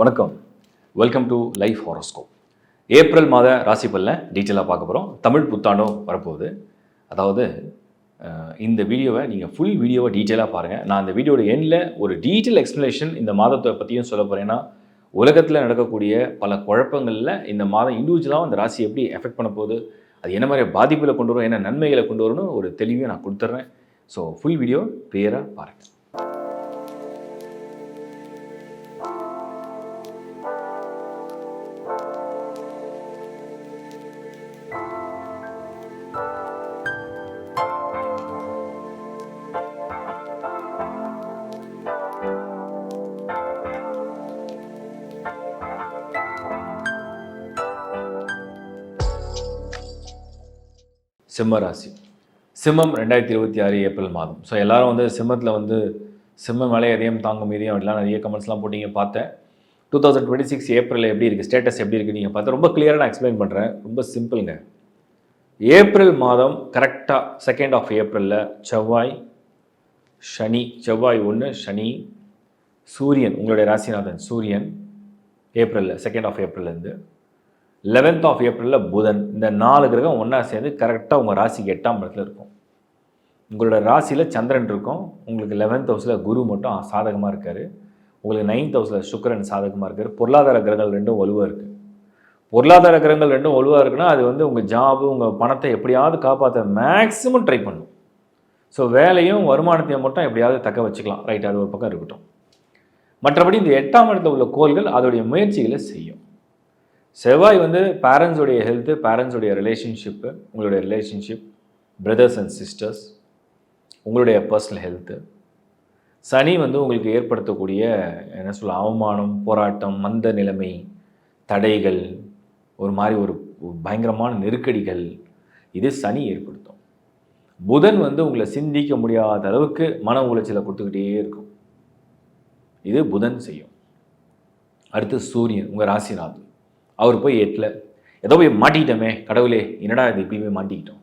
வணக்கம். Welcome to life horoscope. April மாத ராசி பலனை டீட்டெயிலாக பார்க்க போகிறோம். தமிழ் புத்தாண்டும் வரப்போகுது. அதாவது இந்த வீடியோவை நீங்கள் ஃபுல் வீடியோவை டீட்டெயிலாக பாருங்கள். நான் இந்த வீடியோட எண்டில் ஒரு டீட்டெயில் எக்ஸ்ப்ளனேஷன் இந்த மாதத்தை பற்றியும் சொல்ல போகிறேன்னா, உலகத்தில் நடக்கக்கூடிய பல குழப்பங்களில் இந்த மாதம் இண்டிவிஜுவலாக அந்த ராசி எப்படி எஃபெக்ட் பண்ண போகுது, அது என்ன மாதிரி பாதிப்புகளை கொண்டு வரும், என்ன நன்மைகளை கொண்டு வரும்னு ஒரு தெளிவையும் நான் கொடுத்துட்றேன். ஸோ ஃபுல் வீடியோ கிளியராக பாருங்கள். சிம்ம ராசி. சிம்மம் 2026 ஏப்ரல் மாதம். ஸோ எல்லோரும் சிம்மத்தில் சிம்ம மேலே எதையும் தாங்கும் இதையும் அப்படிலாம் நிறைய கமெண்ட்ஸ்லாம் போட்டிங்க பார்த்தேன். 2026 ஏப்ரலில் எப்படி இருக்குது, ஸ்டேட்டஸ் எப்படி இருக்குது நீங்கள் பார்த்தா ரொம்ப கிளியராக நான் எக்ஸ்பிளைன் பண்ணுறேன். ரொம்ப சிம்பிளுங்க. ஏப்ரல் மாதம் கரெக்டாக 2nd ஆஃப் ஏப்ரலில் செவ்வாய் 1 சனி சூரியன், உங்களுடைய ராசிநாதன் சூரியன் ஏப்ரலில் 2nd ஆஃப் ஏப்ரல்லேருந்து 11th ஆஃப் ஏப்ரலில் புதன், இந்த 4 கிரகம் ஒன்றா சேர்ந்து கரெக்டாக உங்கள் ராசிக்கு 8ஆம் இடத்துல இருக்கும். உங்களோட ராசியில் சந்திரன் இருக்கும். உங்களுக்கு 11th ஹவுஸில் குரு மட்டும் சாதகமாக இருக்கார். உங்களுக்கு 9th ஹவுஸில் சுக்கிரன் சாதகமாக இருக்கார். பொருளாதார கிரகங்கள் ரெண்டும் வலுவாக இருக்குது. பொருளாதார கிரகங்கள் ரெண்டும் வலுவாக இருக்குன்னா அது உங்கள் ஜாபு, உங்கள் பணத்தை எப்படியாவது காப்பாற்ற மேக்ஸிமம் ட்ரை பண்ணும். ஸோ வேலையும் வருமானத்தையும் மட்டும் எப்படியாவது தக்க வச்சுக்கலாம். ரைட், அது ஒரு பக்கம் இருக்கட்டும். மற்றபடி இந்த 8ஆம் இடத்துல உள்ள கோள்கள் அதோடைய முயற்சிகளை செய்யும். செவ்வாய் பேரண்ட்ஸுடைய ஹெல்த்து, பேரண்ட்ஸுடைய ரிலேஷன்ஷிப்பு, உங்களுடைய ரிலேஷன்ஷிப், பிரதர்ஸ் அண்ட் சிஸ்டர்ஸ், உங்களுடைய பர்சனல் ஹெல்த்து. சனி உங்களுக்கு ஏற்படுத்தக்கூடிய அவமானம், போராட்டம், மந்த நிலைமை, தடைகள், ஒரு மாதிரி ஒரு பயங்கரமான நெருக்கடிகள், இது சனி ஏற்படுத்தும். புதன் உங்களை சிந்திக்க முடியாத அளவுக்கு மன உளைச்சலை கொடுத்துக்கிட்டே இருக்கும். இது புதன் செய்யும். அடுத்து சூரியன், உங்கள் ராசிநாதன். அவர் போய் 8ல் ஏதோ போய் மாட்டிக்கிட்டோமே, கடவுளே என்னடா இது இப்படி போய் மாட்டிக்கிட்டோம்,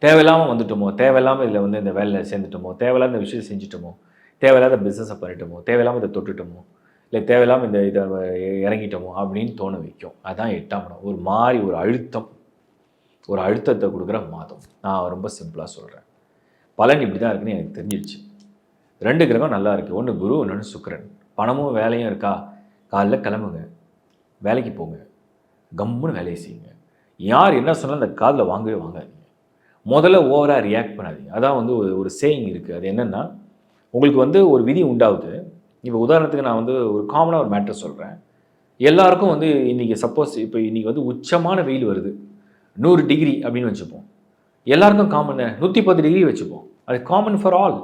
தேவையில்லாமல் வந்துட்டோமோ, தேவையில்லாமல் இதில் இந்த வேலையில் சேர்ந்துட்டோமோ, தேவையில்லாத இந்த விஷயத்தை செஞ்சுட்டோமோ, தேவையில்லாத பிஸ்னஸை பண்ணிட்டோமோ, தேவையில்லாமல் இதை தொட்டுட்டோமோ, இல்லை தேவையில்லாமல் இதை இறங்கிட்டோமோ அப்படின்னு தோண வைக்கும். அதுதான் 8ஆம் இடம். ஒரு மாதிரி ஒரு அழுத்தத்தை கொடுக்குற மாதம். நான் ரொம்ப சிம்பிளாக சொல்கிறேன். பலன் இப்படி தான் இருக்குன்னு எனக்கு தெரிஞ்சிடுச்சு. 2 கிரகம் நல்லா இருக்குது. ஒன்று குரு, இன்னொன்று சுக்கிரன். பணமும் வேலையும் இருக்கா, காலைல கிளம்புங்க, வேலைக்கு போங்க, கம்முன்னு வேலையை செய்யுங்க. யார் என்ன சொன்னாலும் அந்த காதில் வாங்கவே வாங்காதீங்க. முதல்ல ஓவராக ரியாக்ட் பண்ணாதீங்க. அதான் ஒரு சேயிங் இருக்குது. அது என்னென்னா, உங்களுக்கு ஒரு விதி உண்டாகுது. இப்போ உதாரணத்துக்கு நான் ஒரு காமனாக ஒரு மேட்டர் சொல்கிறேன். எல்லாருக்கும் இன்றைக்கி சப்போஸ் இப்போ இன்றைக்கி உச்சமான வெயில் வருது, 100 டிகிரி அப்படின்னு வச்சுப்போம். எல்லாருக்கும் காமன் 110 டிகிரி வச்சுப்போம். அது காமன் ஃபார் ஆல்.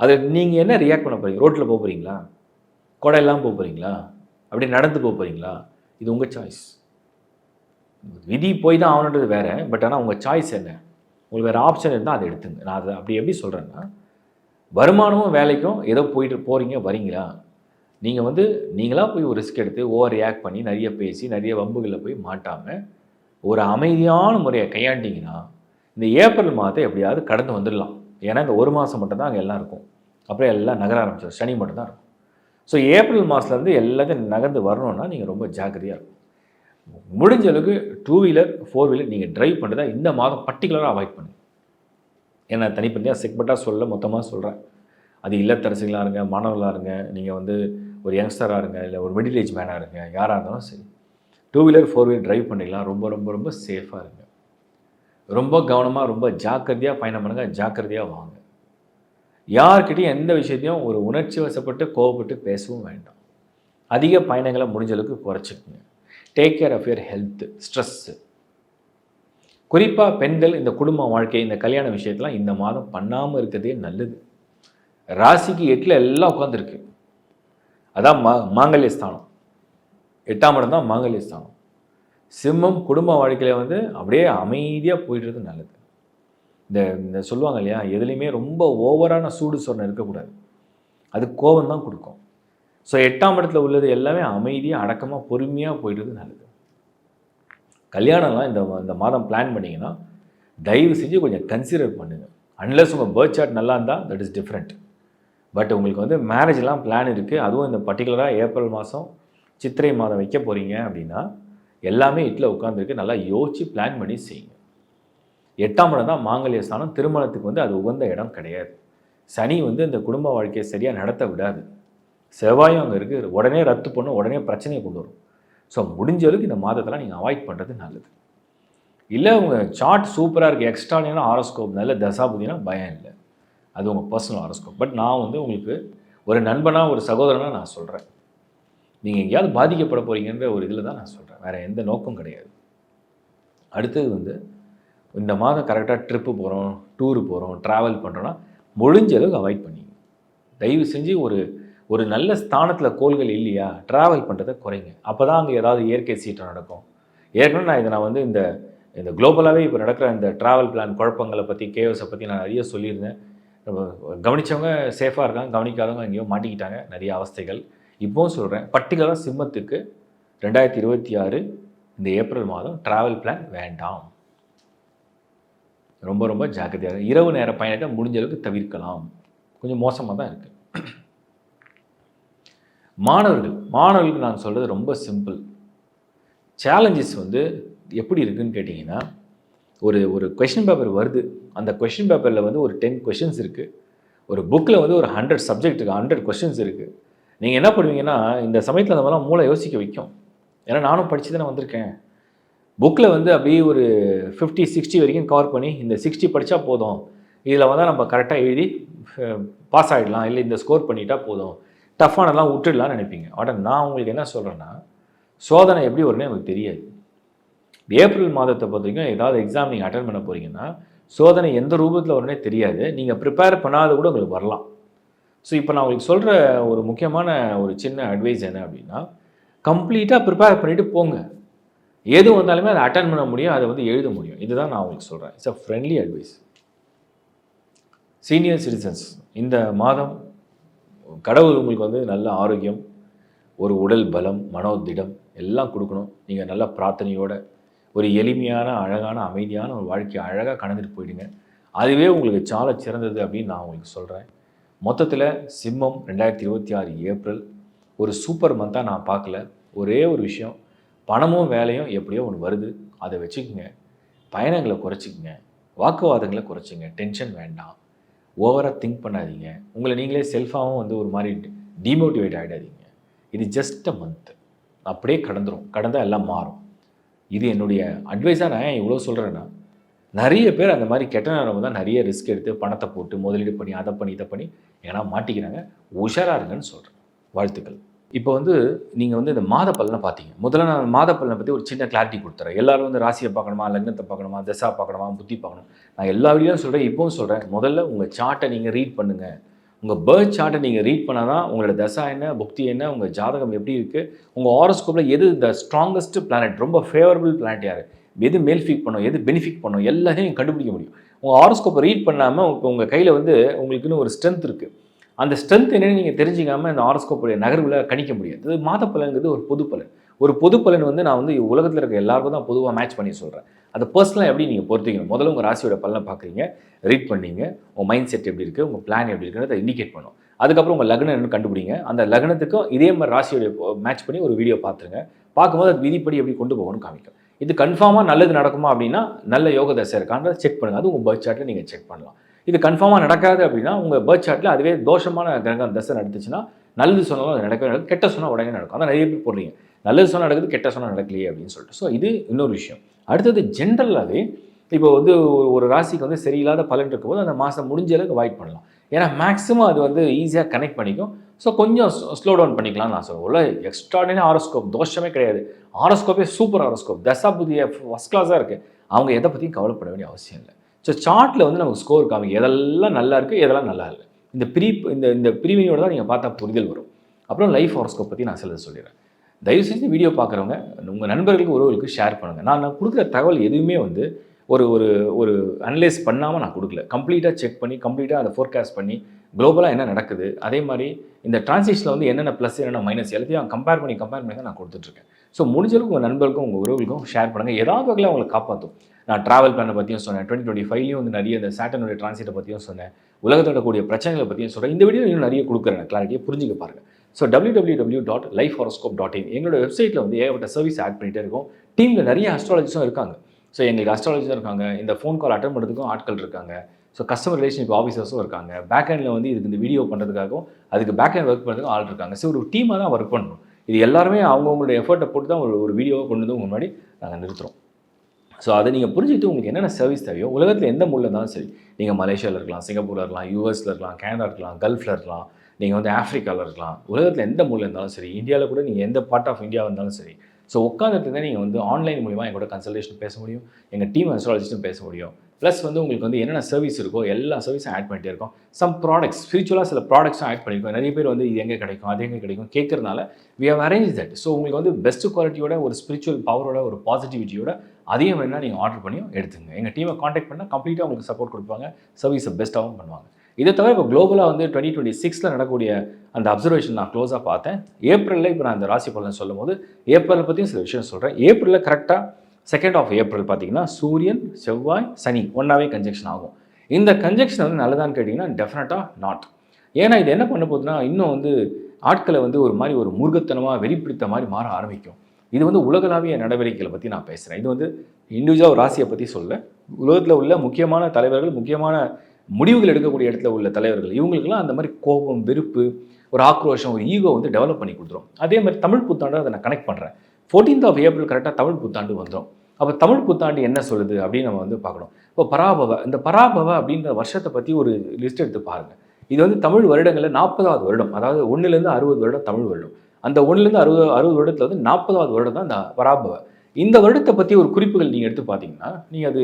அது நீங்கள் என்ன ரியாக்ட் பண்ண போகிறீங்க? ரோட்டில் போக போகிறீங்களா, கொடையெல்லாம் போக போகிறீங்களா, அப்படி நடந்து போக போகிறீங்களா? இது உங்கள் சாய்ஸ். விதி போய் தான் ஆகணுன்றது வேறு. பட் ஆனால் உங்கள் சாய்ஸ் என்ன? உங்களுக்கு வேறு ஆப்ஷன் இருந்தால் அதை எடுத்துங்க. நான் அதை அப்படி எப்படி சொல்கிறேன்னா, வருமானமும் வேலைக்கும் ஏதோ போகிறீங்க வரீங்களா, நீங்கள் நீங்களாக போய் ஒரு ரிஸ்க் எடுத்து ஓவர் ரியாக்ட் பண்ணி நிறைய பேசி நிறைய வம்புகளில் போய் மாட்டாமல் ஒரு அமைதியான முறையை கையாண்டிங்கன்னா இந்த ஏப்ரல் மாதத்தை எப்படியாவது கடந்து வந்துடலாம். ஏன்னா இந்த ஒரு மாதம் மட்டும்தான் அங்கே எல்லாம் இருக்கும். அப்புறம் எல்லாம் நகர ஆரம்பிச்சிடும். சனி மட்டும்தான் இருக்கும். ஸோ ஏப்ரல் மாதத்துலேருந்து எல்லாத்தையும் நகர்ந்து வரணுன்னா நீங்கள் ரொம்ப ஜாக்கிரதையாக இருக்கும். முடிஞ்ச அளவுக்கு 2 வீலர் 4 வீலர் நீங்கள் ட்ரைவ் பண்ணுறதா இந்த மாதம் பர்டிகுலராக அவாய்ட் பண்ணுங்கள். ஏன்னா தனிப்பட்டியாக செக்மெண்ட்டாக சொல்ல மொத்தமாக சொல்கிறேன். அது இல்லத்தரசிகளாக இருங்க, மாணவர்களாக இருங்க, நீங்கள் ஒரு யங்ஸ்டராக இருங்க, இல்லை ஒரு மிடில் ஏஜ் மேனாக இருங்க, யாராக இருந்தாலும் சரி, 2 வீலர் 4 வீலர் ட்ரைவ் பண்ணிக்கலாம். ரொம்ப ரொம்ப ரொம்ப சேஃபாக இருங்க. ரொம்ப கவனமாக ரொம்ப ஜாக்கிரதையாக பயணம் பண்ணுங்கள். ஜாக்கிரதையாக வாங்க. யார்கிட்டையும் எந்த விஷயத்தையும் ஒரு உணர்ச்சி வசப்பட்டு கோவப்பட்டு பேசவும் வேண்டாம். அதிக பயணங்களை முடிஞ்ச அளவுக்கு குறைச்சிக்கோங்க. Take care of your health, stress. குறிப்பாக பெண்கள் இந்த குடும்ப வாழ்க்கை, இந்த கல்யாண விஷயத்தெலாம் இந்த மாதம் பண்ணாமல் இருக்கிறதே நல்லது. ராசிக்கு 8ல் எல்லாம் உட்காந்துருக்கு. அதான் மாங்கல்ய ஸ்தானம். 8ஆம் இடம் தான் மாங்கல்ய ஸ்தானம். சிம்மம் குடும்ப வாழ்க்கையில் அப்படியே அமைதியாக போய்ட்டுறது நல்லது. இந்த சொல்லுவாங்க இல்லையா, எதுலேயுமே ரொம்ப ஓவரான சூடு சொரணை இருக்கக்கூடாது. அது கோபம் தான் கொடுக்கும். ஸோ 8ஆம் இடத்துல உள்ளது எல்லாமே அமைதியாக அடக்கமாக பொறுமையாக போய்ட்டுறது நல்லது. கல்யாணம்லாம் இந்த மாதம் பிளான் பண்ணிங்கன்னா தயவு செஞ்சு கொஞ்சம் கன்சிடர் பண்ணுங்கள். அன்லெஸ் உங்கள் பர்த் சார்ட் நல்லா இருந்தால் தட் இஸ் டிஃப்ரெண்ட். பட் உங்களுக்கு மேரேஜ்லாம் பிளான் இருக்குது. அதுவும் இந்த பர்டிகுலராக ஏப்ரல் மாதம் சித்திரை மாதம் வைக்க போகிறீங்க அப்படின்னா எல்லாமே வீட்டில் உட்காந்துருக்கு, நல்லா யோசித்து பிளான் பண்ணி செய்யுங்க. 8ஆம் இடம் தான் மாங்கல்ய ஸ்தானம். திருமணத்துக்கு வந்து அது உகந்த இடம் கிடையாது. சனி வந்து இந்த குடும்ப வாழ்க்கையை சரியாக நடத்த விடாது. செவ்வாயும் அங்கே இருக்குது, உடனே ரத்து பண்ணும், உடனே பிரச்சனையை கொண்டு வரும். ஸோ முடிஞ்ச அளவுக்கு இந்த மாதத்தெல்லாம் நீங்கள் அவாய்ட் பண்ணுறது நல்லது. இல்லை உங்கள் சார்ட் சூப்பராக இருக்குது, எக்ஸ்ட்ரானியான ஹாரோஸ்கோப் நல்ல தசாபுதினா பயம் இல்லை, அது உங்கள் பர்சனல் ஹாரோஸ்கோப். பட் நான் வந்து உங்களுக்கு ஒரு நண்பனாக ஒரு சகோதரனாக நான் சொல்கிறேன், நீங்கள் எங்கேயாவது பாதிக்கப்பட போகிறீங்கன்ற ஒரு இதில் தான் நான் சொல்கிறேன், வேறு எந்த நோக்கம் கிடையாது. அடுத்தது வந்து இந்த மாதம் கரெக்டாக ட்ரிப்பு போகிறோம், டூரு போகிறோம், ட்ராவல் பண்ணுறோன்னா முடிஞ்ச அளவுக்கு அவாய்ட் பண்ணிங்க. தயவு செஞ்சு ஒரு நல்ல ஸ்தானத்தில் கோள்கள் இல்லையா, ட்ராவல் பண்ணுறதை குறைங்க. அப்போ தான் அங்கே ஏதாவது இயற்கை சீற்றம் நடக்கும். ஏற்கனவே நான் வந்து இந்த குளோபலாகவே இப்போ நடக்கிற இந்த ட்ராவல் பிளான் குழப்பங்களை பற்றி, கேஓஸை பற்றி நான் நிறைய சொல்லியிருந்தேன். கவனித்தவங்க சேஃபாக இருக்காங்க, கவனிக்காதவங்க எங்கேயோ மாட்டிக்கிட்டாங்க, நிறைய அவஸ்தைகள். இப்போவும் சொல்கிறேன், பர்டிகுலராக சிம்மத்துக்கு 2026 இந்த ஏப்ரல் மாதம் ட்ராவல் பிளான் வேண்டாம். ரொம்ப ரொம்ப ஜாக்கிரதையாக இரவு நேர பயணத்தை முடிஞ்ச அளவுக்கு தவிர்க்கலாம். கொஞ்சம் மோசமாக தான் இருக்குது. மாணவர்களுக்கு நான் சொல்கிறது ரொம்ப சிம்பிள். சேலஞ்சஸ் வந்து எப்படி இருக்குதுன்னு கேட்டிங்கன்னா, ஒரு கொஷின் பேப்பர் வருது, அந்த கொஷின் பேப்பரில் வந்து ஒரு 10 கொஷின்ஸ் இருக்குது. ஒரு புக்கில் வந்து ஒரு 100 சப்ஜெக்ட் இருக்குது, 100 கொஷின்ஸ் இருக்குது. நீங்கள் என்ன பண்ணுவீங்கன்னா, இந்த சமயத்தில் அந்த மாதிரிலாம் மூளை யோசிக்க வைக்கும். ஏன்னா நானும் படித்து தானே வந்திருக்கேன். புக்கில் வந்து அப்படியே ஒரு 50-60 வரைக்கும் கவர் பண்ணி, இந்த 60 படித்தா போதும், இதில் வந்து நம்ம கரெக்டாக எழுதி பாஸ் ஆகிடலாம், இல்லை இந்த ஸ்கோர் பண்ணிட்டா போதும், டஃப்பானலாம் விட்டுடலாம்னு நினைப்பீங்க. ஆனால் நான் உங்களுக்கு என்ன சொல்கிறேன்னா, சோதனை எப்படி வரும்னு எனக்கு தெரியாது. ஏப்ரல் மாதத்தை பொறுத்த வரைக்கும் ஏதாவது எக்ஸாம் நீங்கள் அட்டன் பண்ண போகிறீங்கன்னா, சோதனை எந்த ரூபத்தில் வரும்னே தெரியாது. நீங்கள் ப்ரிப்பேர் பண்ணாத கூட உங்களுக்கு வரலாம். ஸோ இப்போ நான் உங்களுக்கு சொல்கிற ஒரு முக்கியமான ஒரு சின்ன அட்வைஸ் என்ன அப்படின்னா, கம்ப்ளீட்டாக ப்ரிப்பேர் பண்ணிவிட்டு போங்க. எது வந்தாலுமே அதை அட்டன் பண்ண முடியும், அதை வந்து எழுத முடியும். இதுதான் நான் உங்களுக்கு சொல்கிறேன். It's a friendly advice. Senior citizens, இந்த மாதம் கடவுள் உங்களுக்கு வந்து நல்ல ஆரோக்கியம், ஒரு உடல் பலம், மனோதிடம் எல்லாம் கொடுக்கணும். நீங்கள் நல்ல பிரார்த்தனையோட ஒரு எளிமையான, அழகான, அமைதியான ஒரு வாழ்க்கையை அழகாக கடந்துட்டு போயிடுங்க. அதுவே உங்களுக்கு சால சிறந்தது அப்படின்னு நான் உங்களுக்கு சொல்கிறேன். மொத்தத்தில் சிம்மம் 2026 ஏப்ரல் ஒரு சூப்பர் மந்தாக நான் பார்க்கல. ஒரே ஒரு விஷயம், பணமும் வேலையும் எப்படியோ ஒன்று வருது, அதை வச்சுக்கோங்க. பயணங்களை குறைச்சிக்கங்க, வாக்குவாதங்களை குறைச்சிங்க, டென்ஷன் வேண்டாம், ஓவராக திங்க் பண்ணாதீங்க, உங்களை நீங்களே செல்ஃபாகவும் வந்து ஒரு மாதிரி டிமோட்டிவேட் ஆகிடாதீங்க. இது ஜஸ்ட் அ மந்த், அப்படியே கடந்தால் எல்லாம் மாறும். இது என்னுடைய அட்வைஸாக நான் இவ்வளோ சொல்கிறேன்னா, நிறைய பேர் அந்த மாதிரி கெட்ட நேரம் தான் நிறைய ரிஸ்க் எடுத்து பணத்தை போட்டு முதலீடு பண்ணி அதை பண்ணி இதை பண்ணி ஏன்னா மாட்டிக்கிறாங்க. உஷாராக இருங்கன்னு சொல்கிறேன். வாழ்த்துக்கள். இப்போ வந்து நீங்கள் வந்து இந்த மாத பலனை பார்த்தீங்க. முதல்ல நான் மாத பலனை பற்றி ஒரு சின்ன கிளாரிட்டி கொடுத்துறேன். எல்லோரும் வந்து ராசியை பார்க்கணுமா, லக்னத்தை பார்க்கணுமா, தசா பார்க்கணுமா, புத்தி பார்க்கணும், நான் எல்லா வீடியோவும் சொல்கிறேன், இப்போவும் சொல்கிறேன். முதல்ல உங்கள் சார்ட்டை நீங்கள் ரீட் பண்ணுங்கள். உங்கள் பேர்த் சார்ட்டை நீங்கள் ரீட் பண்ணால் தான் உங்களோட தசா என்ன, புக்தி என்ன, உங்கள் ஜாதகம் எப்படி இருக்குது, உங்கள் ஹாரோஸ்கோப்பில் எது த ஸ்ட்ராங்கஸ்ட் பிளானட், ரொம்ப ஃபேவரபிள் பிளானட் யார், எது மேல்ஃபிக் பண்ணும், எது பெனிஃபிட் பண்ணும், எல்லாத்தையும் கண்டுபிடிக்க முடியும். உங்கள் ஹாரோஸ்கோப்பை ரீட் பண்ணாமல் உங்கள் கையில் வந்து உங்களுக்குன்னு ஒரு ஸ்ட்ரென்த் இருக்குது. அந்த ஸ்ட்ரென்த் என்னென்னு நீங்கள் தெரிஞ்சிக்காமல் இந்த ஹாரோஸ்கோப்புடைய நகர்வில் கணிக்க முடியாது. இது மாத பலன்கிறது ஒரு பொது பலன். ஒரு பொது பலன் வந்து நான் வந்து உலகத்தில் இருக்க எல்லாருக்கும் தான் பொதுவாக மேட்ச் பண்ணி சொல்கிறேன். அதை பர்சனலாக எப்படி நீங்கள் பொறுத்திக்கணும். முதல்ல உங்கள் ராசியோட பலனை பார்க்குறீங்க, ரீட் பண்ணீங்க, உங்கள் மைண்ட் செட் எப்படி இருக்குது, உங்கள் பிளான் எப்படி இருக்குன்றதை இண்டிகேட் பண்ணும். அதுக்கப்புறம் உங்கள் லக்னம் என்னன்னு கண்டுபிடிங்க. அந்த லக்னத்துக்கும் இதே மாதிரி ராசியோட மேட்ச் பண்ணி ஒரு வீடியோ பார்த்துருங்க. பார்க்கும்போது அது விதிப்படி எப்படி கொண்டு போகணும்னு காமிக்கும். இது கன்ஃபார்மாக நல்லது நடக்குமா அப்படின்னா, நல்ல யோக தசை இருக்கான்றதை செக் பண்ணுங்கள். அது உங்கள் பர்த் சார்ட்டில் நீங்கள் செக் பண்ணலாம். இது கன்ஃபார்மாக நடக்காது அப்படின்னா, உங்கள் பர்த் சார்ட்டில் அதுவே தோஷமான கிரகம் தசை நடந்துச்சுன்னா, நல்லது சொன்னாலும் அது நடக்கவே நடக்கும், கெட்ட சொன்னால் உடனே நடக்கும். அதான் நிறைய பேர் போடுறீங்க, நல்லது சொன்னால் நடக்குது, கெட்ட சொன்னால் நடக்கலையே அப்படின்னு சொல்லிட்டு. ஸோ இது இன்னொரு விஷயம். அடுத்தது ஜென்ரலாகவே இப்போ வந்து ஒரு ராசிக்கு வந்து சரியில்லாத பலன் இருக்கும்போது அந்த மாதம் முடிஞ்ச அளவுக்கு அவாய்ட் பண்ணலாம். ஏன்னா மேக்ஸிமம் அது வந்து ஈஸியாக கனெக்ட் பண்ணிக்கும். ஸோ கொஞ்சம் ஸ்லோ டவுன் பண்ணிக்கலாம்னு நான் சொல்லுவேன். உள்ள எக்ஸ்ட்ராடினரி ஹாரோஸ்கோப் தோஷமே கிடையாது. ஹாரோஸ்கோப்பே சூப்பர் ஹாரோஸ்கோப், தசா புதிய ஃபஸ்ட் கிளாஸாக இருக்குது. அவங்க எதை பற்றியும் கவலைப்பட வேண்டிய அவசியம் இல்லை. ஸோ சார்ட்டில் வந்து நமக்கு ஸ்கோர் காமிக்கும், எதெல்லாம் நல்லா இருக்குது, எதெல்லாம் நல்லா இல்லை. இந்த பிரிவினையோட தான் நீங்கள் பார்த்தா புரிதல் வரும். அப்புறம் லைஃப் ஹாரோஸ்கோப் பற்றி நான் சிலது சொல்லிடுறேன். தயவு செஞ்சு வீடியோ பார்க்குறவங்க உங்கள் நண்பர்களுக்கு உறவுகளுக்கு ஷேர் பண்ணுங்கள். நான் கொடுக்குற தகவல் எதுவுமே வந்து ஒரு அனலைஸ் பண்ணாமல் நான் கொடுக்கல. கம்ப்ளீட்டாக செக் பண்ணி, கம்ப்ளீட்டாக அதை ஃபோர்காஸ்ட் பண்ணி, குளோபலாக என்ன நடக்குது, அதே மாதிரி இந்த டிரான்சிஷனில் வந்து என்னென்ன ப்ளஸ் என்னென்ன மைனஸ் எல்லாத்தையும் கம்பேர் பண்ணி தான் நான் கொடுத்துட்ருக்கேன். ஸோ முடிஞ்சளவுக்கு உங்கள் நண்பர்களுக்கும் உங்கள் உறவுகளுக்கும் ஷேர் பண்ணுங்கள். ஏதாவது வகையில் அவங்களை காப்பாற்றும். நான் ட்ராவல் பிளானை பற்றியும் சொன்னேன், 2025லேயும் வந்து நிறைய இந்த சாட்டர்னுடைய டிரான்சிட்டை பற்றியும் சொன்னேன், உலகத்தோட கூடிய பிரச்சனைகளை பற்றியும் சொல்கிறேன். இந்த வீடியோ இன்னும் நிறைய கொடுக்குறேன், கிளாரிட்டியை புரிஞ்சுக்க பாருங்கள். ஸோ www.lifehoroscope.in எங்களோட வெப்சைட்டில் வந்து ஏகப்பட்ட சர்வீஸ் ஆட் பண்ணிகிட்டே இருக்கும். டீமில் நிறைய அஸ்ட்ராலஜிஸும் இருக்காங்க. ஸோ எங்களுக்கு அஸ்ட்ராலஜிஸும் இருக்காங்க, இந்த ஃபோன் கால் அட்டன் பண்ணுறதுக்கும் ஆட்கள் இருக்காங்க, ஸோ கஸ்டமர் ரிலேஷன்ஷிப் ஆஃபீஸர்ஸும் இருக்காங்க, பேக் ஹேண்டில் வந்து இதுக்கு இந்த வீடியோ பண்ணுறதுக்காகவும் அதுக்கு பேக் ஹேண்ட் ஒர்க் பண்ணுறதுக்கும் ஆள் இருக்காங்க. ஸோ ஒரு டீமாக தான் ஒர்க் பண்ணணும். இது எல்லாருமே அவங்கவுங்களுடைய எஃபர்ட்டை போட்டு தான் ஒரு வீடியோவை கொண்டு வந்து முன்னாடி நாங்கள் நிறுத்துகிறோம். ஸோ அதை நீங்கள் புரிஞ்சுக்கிட்டு உங்களுக்கு என்னென்ன சர்வீஸ் தேவையோ உலகத்தில் எந்த மூலையில் இருந்தாலும் சரி, நீங்கள் மலேசியாவில் இருக்கலாம், சிங்கப்பூரில் இருக்கலாம், யூஎஸில் இருக்கலாம், கனடா இருக்கலாம், கல்ஃபில் இருக்கலாம், நீங்கள் வந்து ஆஃப்ரிக்காவில் இருக்கலாம், உலகத்தில் எந்த மூலையில் இருந்தாலும் சரி, இந்தியாவில் கூட நீங்கள் எந்த பார்ட் ஆஃப் இந்தியா இருந்தாலும் சரி, ஸோ உட்காந்துட்டு தான் நீங்கள் வந்து ஆன்லைன் மூலிமா எங்களோட கன்சல்டேஷன் பேச முடியும், எங்கள் டீம் அஸ்ட்ராலஜிஸ்ட்டும் பேச முடியும். ப்ளஸ் வந்து உங்களுக்கு வந்து என்னென்ன சர்வீஸ் இருக்கோ எல்லா சர்வீஸும் ஆட் பண்ணிட்டே இருக்கோம். சம் ப்ராடக்ட்ஸ் ஸ்பிரிச்சுவலாக சில ப்ராடக்ட்ஸும் ஆட் பண்ணியிருக்கோம். நிறைய பேர் வந்து இது எங்கே கிடைக்கும், அது எங்கே கிடைக்கும் கேட்கறதுனால we have arrange that. So உங்களுக்கு வந்து பெஸ்ட் குவாலிட்டியோட ஒரு ஸ்பிரிச்சுவல் பவரோட ஒரு பாசிட்டிவிட்டியோட அதையும் வேணால் நீங்கள் ஆர்டர் பண்ணியும் எடுத்துங்க. எங்கள் டீமை காண்டாக்ட் பண்ணால் கம்ப்ளீட்டாக உங்களுக்கு சப்போர்ட் கொடுப்பாங்க, சர்வீஸை பெஸ்ட்டாகவும் பண்ணுவாங்க. இதை தவிர இப்போ குளோபலாக வந்து 2026 நடக்கக்கூடிய அந்த அப்சர்வேஷன் நான் க்ளோஸாக பார்த்தேன். ஏப்ரலில் இப்போ நான் இந்த ராசி பலன் சொல்லும் போது ஏப்ரலை பற்றியும் சில விஷயம் சொல்கிறேன். ஏப்ரலில் கரெக்டாக 2nd of April பார்த்தீங்கன்னா சூரியன், செவ்வாய், சனி ஒன்றாவே கன்ஜெக்ஷன் ஆகும். இந்த கன்ஜெக்ஷன் வந்து நல்லதான்னு கேட்டிங்கன்னா டெஃபினட்டாக நாட். ஏன்னா இது என்ன பண்ண போகுதுன்னா இன்னும் வந்து ஆட்களை வந்து ஒரு மாதிரி ஒரு மூர்க்கத்தனமாக வெளிப்பிடித்த மாதிரி மாற ஆரம்பிக்கும். இது வந்து உலகளாவிய நடவடிக்கைகளை பற்றி நான் பேசுகிறேன். இது வந்து இண்டிவிஜுவலாக ஒரு ராசியை பற்றி சொல்ல, உலகத்தில் உள்ள முக்கியமான தலைவர்கள், முக்கியமான முடிவுகள் எடுக்கக்கூடிய இடத்துல உள்ள தலைவர்கள், இவங்களுக்கெல்லாம் அந்த மாதிரி கோபம், வெறுப்பு, ஒரு ஆக்ரோஷம், ஒரு ஈகோ வந்து டெவலப் பண்ணி கொடுத்துரும். அதே மாதிரி தமிழ் புத்தாண்டு அதை நான் கனெக்ட் பண்ணுறேன். 14th of April கரெக்டாக தமிழ் புத்தாண்டு வந்துடும். அப்போ தமிழ் புத்தாண்டு என்ன சொல்லுது அப்படின்னு நம்ம வந்து பார்க்கணும். இப்போ பராபவ, இந்த பராபவ அப்படின்ற வருஷத்தை பற்றி ஒரு லிஸ்ட் எடுத்து பாருங்கள். இது வந்து தமிழ் வருடங்களில் 40வது வருடம், அதாவது 1லேருந்து 60 வருடம் தமிழ் வருடம். அந்த 1லேருந்து 60 வருடத்தில் வந்து 40வது வருடம் தான் இந்த பராபவ. இந்த வருடத்தை பற்றி ஒரு குறிப்புகள் நீங்கள் எடுத்து பார்த்தீங்கன்னா, நீங்கள் அது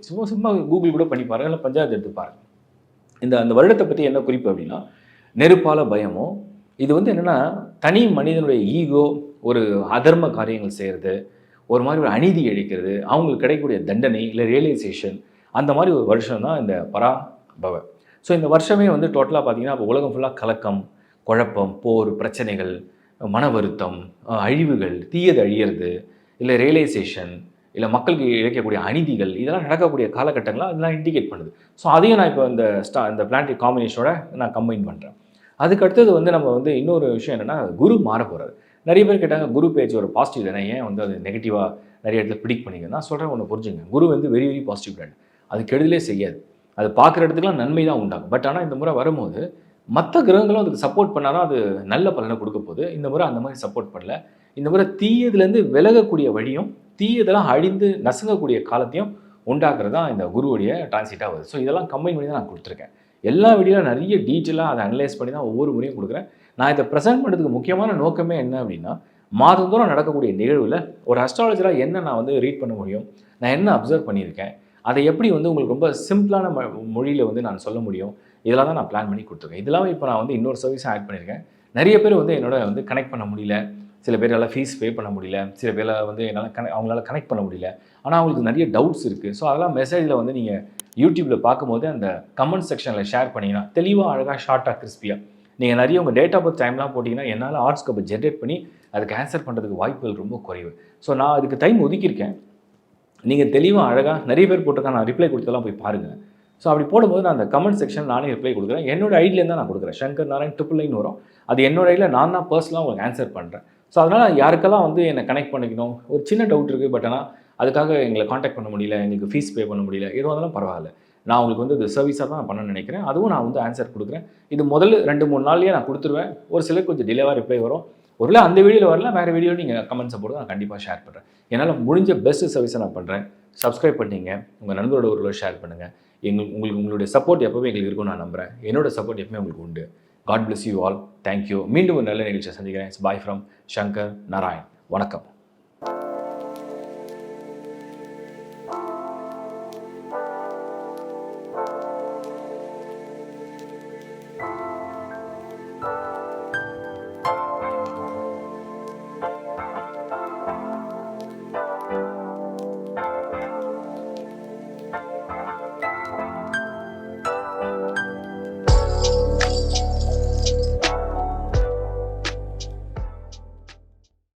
சும்மா கூகுள் கூட பண்ணி பாருங்கள், இல்லை பஞ்சாயத்து எடுத்து பாருங்கள். அந்த வருடத்தை பற்றி என்ன குறிப்பு அப்படின்னா, நெருப்பால பயமோ, இது வந்து என்னென்னா தனி மனிதனுடைய ஈகோ, ஒரு அதர்ம காரியங்கள் செய்கிறது, ஒரு மாதிரி ஒரு அநீதி இழைக்கிறது, அவங்களுக்கு கிடைக்கக்கூடிய தண்டனை இல்லை ரியலைசேஷன், அந்த மாதிரி ஒரு வருஷம் தான் இந்த பராபவ. ஸோ இந்த வருஷமே வந்து டோட்டலாக பார்த்தீங்கன்னா இப்போ உலகம் ஃபுல்லாக கலக்கம், குழப்பம், போர், பிரச்சனைகள், மன வருத்தம், அழிவுகள், தீயது அழியிறது, இல்லை ரியலைசேஷன், இல்லை மக்களுக்கு இழைக்கக்கூடிய அநீதிகள், இதெல்லாம் நடக்கக்கூடிய காலகட்டங்களாக அதெல்லாம் இண்டிகேட் பண்ணுது. ஸோ அதையும் நான் இப்போ இந்த பிளானட்டரி காம்பினேஷனோட நான் கம்பைன் பண்ணுறேன். அதுக்கு அடுத்தது வந்து நம்ம வந்து இன்னொரு விஷயம் என்னென்னா குரு மாற போகிறாரு. நிறைய பேர் கேட்டாங்க குரு பேஜ் ஒரு பாசிட்டிவ் தானே, ஏன் வந்து அது நெகட்டிவாக நிறைய இடத்துல ப்ரிடிக்ட் பண்ணிங்க. நான் சொல்கிறேன் ஒன்று புரிஞ்சுங்க, குரு வந்து வெரி வெரி பாசிட்டிவ் பிளான். அது கெடுதலே செய்யாது, அது பார்க்குற இடத்துக்குலாம் நன்மை தான் உண்டாகும். பட் ஆனால் இந்த முறை வரும்போது மற்ற கிரகங்களும் அதுக்கு சப்போர்ட் பண்ணாலும் அது நல்ல பலனை கொடுக்க போகுது. இந்த முறை அந்த மாதிரி சப்போர்ட் பண்ணல. இந்த முறை தீயதுலேருந்து விலகக்கூடிய வழியும், தீயதெல்லாம் அழிந்து நசுங்கக்கூடிய காலத்தையும் உண்டாக்குறது தான் இந்த குருவுடைய டிரான்சிட்டாக வருது. ஸோ இதெல்லாம் கம்பைன் பண்ணி தான் நான் கொடுத்துருக்கேன். எல்லா வீடியோவில் நிறைய டீட்டெயிலாக அதை அனலைஸ் பண்ணி தான் ஒவ்வொரு முறையும் கொடுக்குறேன். நான் இதை ப்ரெசென்ட் பண்ணுறதுக்கு முக்கியமான நோக்கமே என்ன அப்படின்னா, மாதந்தோறும் நடக்கக்கூடிய நிகழ்வில் ஒரு அஸ்ட்ராலஜராக என்ன நான் வந்து ரீட் பண்ண முடியும், நான் என்ன அப்சர்வ் பண்ணியிருக்கேன், அதை எப்படி வந்து உங்களுக்கு ரொம்ப சிம்பிளான மொழியில் வந்து நான் சொல்ல முடியும், இதெல்லாம் தான் நான் பிளான் பண்ணி கொடுத்துருக்கேன். இதெல்லாம் இப்போ நான் வந்து இன்னொரு சர்வீஸும் ஆட் பண்ணியிருக்கேன். நிறைய பேர் வந்து என்னோட வந்து கனெக்ட் பண்ண முடியல, சில பேரால் ஃபீஸ் பே பண்ண முடியல, சில பேரால் வந்து என்னால் அவங்களால கனெக்ட் பண்ண முடியல, ஆனால் அவங்களுக்கு நிறைய டவுட்ஸ் இருக்குது. ஸோ அதெல்லாம் மெசேஜில் வந்து நீங்கள் யூடியூப்பில் பார்க்கும்போது அந்த கமெண்ட் செக்ஷனில் ஷேர் பண்ணிங்கன்னா தெளிவாக, அழகாக, ஷார்ட்டாக, கிறிஸ்பியாக நீங்கள் நிறைய உங்கள் டேட் ஆஃப் பர்த் டைம்லாம் போட்டிங்கன்னா என்னால் ஆர்ட்ஸ்கோப்பை ஜென்ரேட் பண்ணி அதுக்கு ஆன்சர் பண்ணுறதுக்கு வாய்ப்புகள் ரொம்ப குறைவு. ஸோ நான் அதுக்கு டைம் ஒதுக்கியிருக்கேன். நீங்கள் தெளிவாக, அழகாக நிறைய பேர் போட்டிருக்காங்க, நான் ரிப்ளை கொடுத்தெல்லாம் போய் பாருங்கள். ஸோ அப்படி போடும்போது நான் அந்த கமெண்ட் செக்ஷன் நானே ரிப்ளை கொடுக்குறேன். என்னோட ஐடியிலேருந்து தான் நான் கொடுக்குறேன். சங்கர் நாராயண் 999 வரும். அது என்னோட ஐடியில் நான் தான் பர்சனலாக உங்களுக்கு ஆன்சர் பண்ணுறேன். ஸோ அதனால் யாருக்கெல்லாம் வந்து என்னை கனெக்ட் பண்ணிக்கணும், ஒரு சின்ன டவுட் இருக்குது, பட் ஆனால் அதுக்காக எங்களை காண்டாக்ட் பண்ண முடியல, எங்களுக்கு ஃபீஸ் பே பண்ண முடியல, எதுவும் இருந்தாலும் பரவாயில்ல, நான் உங்களுக்கு வந்து இது சர்வீஸாக தான் நான் பண்ண நினைக்கிறேன். அதுவும் நான் வந்து ஆன்சர் கொடுக்குறேன். இது முதல் 2-3 நாள்லேயே நான் கொடுத்துருவேன். ஒரு சிலர் கொஞ்சம் டிலேவாக ரிப்ளை வரும். ஒருவேளை அந்த வீடியோவில் வரல, வேறு வீடியோவில் நீங்கள் கமெண்ட்ஸை போட்டு நான் கண்டிப்பாக ஷேர் பண்ணுறேன். என்னால் முடிஞ்ச பெஸ்ட் சர்வீஸை நான் பண்ணுறேன். சப்ஸ்கிரைப் பண்ணிங்க, உங்கள் நண்பரோட ஒரு ஷேர் பண்ணுங்கள். உங்களுக்கு உங்களுடைய சப்போர்ட் எப்போவே எங்களுக்கு இருக்கும்னு நான் நம்புகிறேன். என்னோட சப்போர்ட் எப்பவுமே உங்களுக்கு உண்டு. God bless you all. Thank you. மீண்டும் ஒரு நல்ல நிகழ்ச்சியை சந்திக்கிறேன். Bye from Shankar Narayan. வணக்கம்.